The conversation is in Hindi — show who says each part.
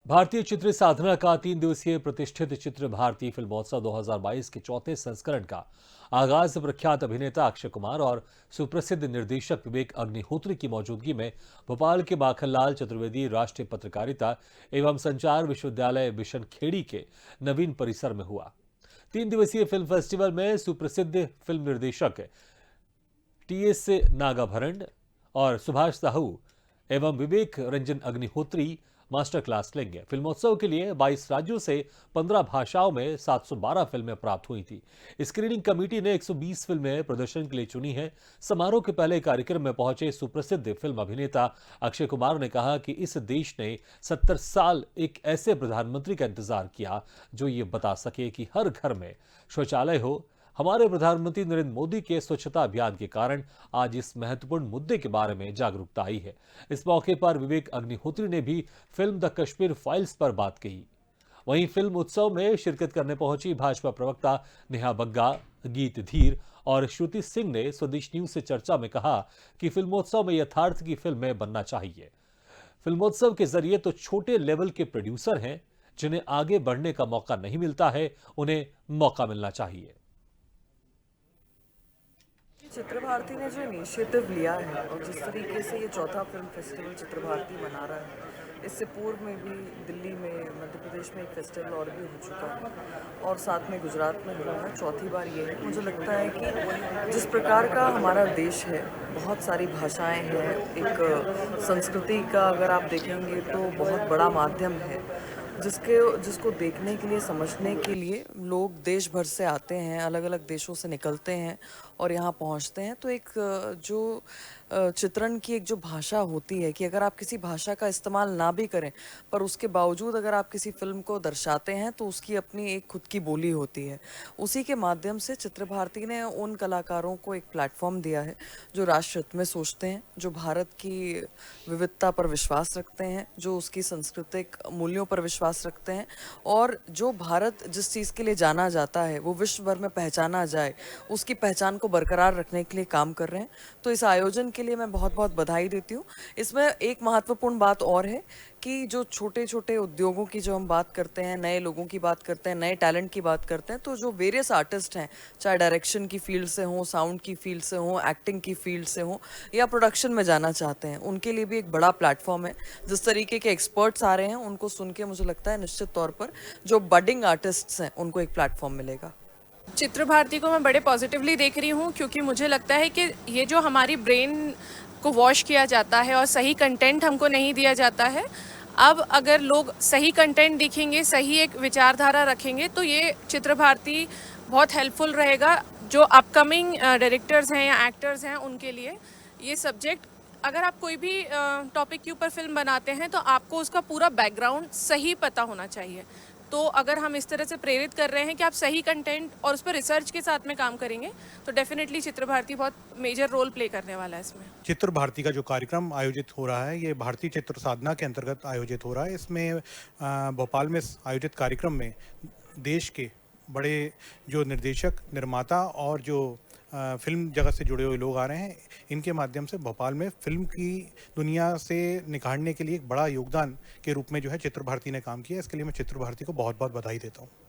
Speaker 1: भारतीय चित्र साधना का 3 दिवसीय प्रतिष्ठित चित्र भारतीय फिल्मोत्सव 2022 के चौथे संस्करण का आगाज प्रख्यात अभिनेता अक्षय कुमार और सुप्रसिद्ध निर्देशक विवेक अग्निहोत्री की मौजूदगी में भोपाल के माखनलाल चतुर्वेदी राष्ट्रीय पत्रकारिता एवं संचार विश्वविद्यालय बिशनखेड़ी के नवीन परिसर में हुआ। 3 दिवसीय फिल्म फेस्टिवल में सुप्रसिद्ध फिल्म निर्देशक टीएस नागाभरण और सुभाष साहू एवं विवेक रंजन अग्निहोत्री मास्टर क्लास लेंगे। फिल्मोत्सव के लिए 22 राज्यों से 15 भाषाओं में 712 फिल्में प्राप्त हुई थी। स्क्रीनिंग कमेटी ने 120 फिल्में प्रदर्शन के लिए चुनी हैं। समारोह के पहले कार्यक्रम में पहुंचे सुप्रसिद्ध फिल्म अभिनेता अक्षय कुमार ने कहा कि इस देश ने 70 साल एक ऐसे प्रधानमंत्री का इंतजार किया जो ये बता सके कि हर घर में शौचालय हो। हमारे प्रधानमंत्री नरेंद्र मोदी के स्वच्छता अभियान के कारण आज इस महत्वपूर्ण मुद्दे के बारे में जागरूकता आई है। इस मौके पर विवेक अग्निहोत्री ने भी फिल्म द कश्मीर फाइल्स पर बात कही। वहीं फिल्म उत्सव में शिरकत करने पहुंची भाजपा प्रवक्ता नेहा बग्गा, गीत धीर और श्रुति सिंह ने स्वदेश न्यूज से चर्चा में कहा कि फिल्मोत्सव में यथार्थ की फिल्में बनना चाहिए। फिल्मोत्सव के जरिए तो छोटे लेवल के प्रोड्यूसर हैं जिन्हें आगे बढ़ने का मौका नहीं मिलता है, उन्हें मौका मिलना चाहिए।
Speaker 2: चित्र भारती ने जो इनिशिएटिव लिया है और जिस तरीके से ये चौथा फिल्म फेस्टिवल चित्र भारती मना रहा है, इससे पूर्व में भी दिल्ली में, मध्य प्रदेश में एक फेस्टिवल और भी हो चुका है और साथ में गुजरात में हुआ है। चौथी बार ये है। मुझे लगता है कि जिस प्रकार का हमारा देश है, बहुत सारी भाषाएं हैं, एक संस्कृति का अगर आप देखेंगे तो बहुत बड़ा माध्यम है जिसको देखने के लिए, समझने के लिए लोग देश भर से आते हैं, अलग अलग देशों से निकलते हैं और यहाँ पहुँचते हैं। तो एक जो चित्रण की एक जो भाषा होती है कि अगर आप किसी भाषा का इस्तेमाल ना भी करें पर उसके बावजूद अगर आप किसी फिल्म को दर्शाते हैं तो उसकी अपनी एक खुद की बोली होती है। उसी के माध्यम से चित्र भारती ने उन कलाकारों को एक प्लेटफॉर्म दिया है जो राष्ट्र हित में सोचते हैं, जो भारत की विविधता पर विश्वास रखते हैं, जो उसकी सांस्कृतिक मूल्यों पर विश्वास रखते हैं और जो भारत जिस चीज़ के लिए जाना जाता है वो विश्व भर में पहचाना जाए, उसकी पहचान को बरकरार रखने के लिए काम कर रहे हैं। तो इस आयोजन के लिए मैं बहुत बहुत बधाई देती हूँ। इसमें एक महत्वपूर्ण बात और है कि जो छोटे छोटे उद्योगों की जो हम बात करते हैं, नए लोगों की बात करते हैं, नए टैलेंट की बात करते हैं, तो जो वेरियस आर्टिस्ट हैं, चाहे डायरेक्शन की फील्ड से हों, साउंड की फील्ड से हों, एक्टिंग की फील्ड से हों या प्रोडक्शन में जाना चाहते हैं, उनके लिए भी एक बड़ा प्लेटफॉर्म है। जिस तरीके के एक्सपर्ट्स आ रहे हैं उनको सुन के मुझे लगता है निश्चित तौर पर जो बडिंग आर्टिस्ट्स हैं उनको एक प्लेटफॉर्म मिलेगा।
Speaker 3: चित्र भारती को मैं बड़े पॉजिटिवली देख रही हूँ क्योंकि मुझे लगता है कि ये जो हमारी ब्रेन को वॉश किया जाता है और सही कंटेंट हमको नहीं दिया जाता है, अब अगर लोग सही कंटेंट दिखेंगे, सही एक विचारधारा रखेंगे तो ये चित्र भारती बहुत हेल्पफुल रहेगा। जो अपकमिंग डायरेक्टर्स हैं या एक्टर्स हैं उनके लिए ये सब्जेक्ट, अगर आप कोई भी टॉपिक के ऊपर फिल्म बनाते हैं तो आपको उसका पूरा बैकग्राउंड सही पता होना चाहिए। तो अगर हम इस तरह से प्रेरित कर रहे हैं कि आप सही कंटेंट और उस पर रिसर्च के साथ में काम करेंगे तो डेफिनेटली चित्र भारती बहुत मेजर रोल प्ले करने वाला है इसमें।
Speaker 4: चित्र भारती का जो कार्यक्रम आयोजित हो रहा है, ये भारतीय चित्र साधना के अंतर्गत आयोजित हो रहा है। इसमें भोपाल में आयोजित कार्यक्रम में देश के बड़े जो निर्देशक, निर्माता और जो फिल्म जगत से जुड़े हुए लोग आ रहे हैं। इनके माध्यम से भोपाल में फिल्म की दुनिया से निखारने के लिए एक बड़ा योगदान के रूप में जो है चित्र भारती ने काम किया। इसके लिए मैं चित्र भारती को बहुत बहुत बधाई देता हूँ।